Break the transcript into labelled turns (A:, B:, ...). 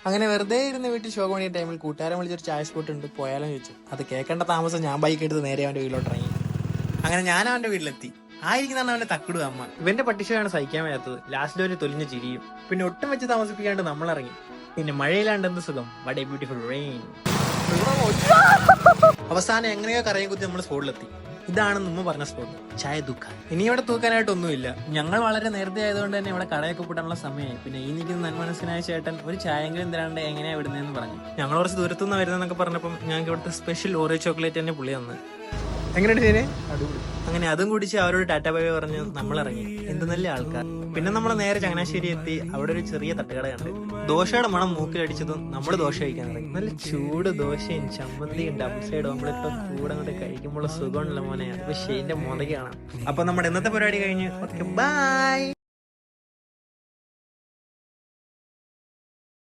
A: അങ്ങനെ വെറുതെ ഇരുന്ന് വീട്ടിൽ ഷോ പണിയ ടൈമിൽ കൂട്ടുകാരൻ വിളിച്ചൊരു ചായ സ്പോട്ട് ഉണ്ട്, പോയാലും ചോദിച്ചു. അത് കേൾക്കേണ്ട താമസം ഞാൻ ബൈക്ക് എടുത്ത് നേരെ അവന്റെ വീട്ടിലോട്ട് ഇറങ്ങി. അങ്ങനെ ഞാൻ അവന്റെ വീട്ടിലെത്തി. ആയിരിക്കുന്നതാണ് അവന്റെ തക്കുടു അമ്മ. ഇവന്റെ പട്ടിഷയാണ് സഹിക്കാൻ വയ്യാത്തത്. ലാസ്റ്റിൽ ഒരു തൊലിഞ്ഞ ചിരിയും. പിന്നെ ഒട്ടും വെച്ച് താമസിപ്പിക്കാണ്ട് നമ്മൾ ഇറങ്ങി. പിന്നെ മഴയിലാണ്ട് എന്ത് സുഖം, വാട്ട് എ ബ്യൂട്ടിഫുൾ റെയിൻ. അവസാനം എങ്ങനെയോ കറയും കുത്തി നമ്മൾ സ്പോട്ടിലെത്തി. ഇതാണ് നമ്മ പറഞ്ഞ സ്പോട്ട്, ചായ തൂക്കാൻ. ഇനി ഇവിടെ തൂക്കാനായിട്ടൊന്നുമില്ല. ഞങ്ങൾ വളരെ നേരത്തെ ആയതുകൊണ്ട് തന്നെ ഇവിടെ കടയൊക്കെ കൂട്ടാനുള്ള സമയമായി. പിന്നെ ഈ നിൽക്കുന്ന നന്മനസ്സനായ ചേട്ടൻ ഒരു ചായെങ്കിലും തരാണ്ട് എങ്ങനെയാ വിടുന്നതെന്ന് പറഞ്ഞു. ഞങ്ങൾ കുറച്ച് ദൂരത്തുനിന്ന് വരുന്നതെന്നൊക്കെ പറഞ്ഞപ്പം ഞങ്ങൾക്ക് ഇവിടുത്തെ സ്പെഷ്യൽ ഓറിയോ ചോക്ലേറ്റ് തന്നെ പുള്ളി തന്നു. എങ്ങനെയുണ്ട് ചേനെ? അങ്ങനെ അതും കുടിച്ച് അവരോട് ടാറ്റ ബൈ പറഞ്ഞ് നമ്മൾ ഇറങ്ങി. എന്ത് നല്ല ആൾക്കാർ. പിന്നെ നമ്മൾ നേരെ ചങ്ങനാശ്ശേരി എത്തി. അവിടെ ഒരു ചെറിയ തട്ടുകട കണ്ട്. ദോശയുടെ മണം മൂക്കിലടിച്ചതും നമ്മൾ ദോശ കഴിക്കാൻ ഇറങ്ങി. നല്ല ചൂട് ദോശയും ചമ്മന്തിയും ഡബിൾ സൈഡ് ഓംലെറ്റോ കൂടെ അങ്ങോട്ട് കഴിക്കുമ്പോൾ സുഖമുണ്ടല്ലോ മോനെ. അത് ഷെയിന്റെ മുതകയാണ്. അപ്പൊ നമ്മുടെ ഇന്നത്തെ പരിപാടി കഴിഞ്ഞ്. Okay, by.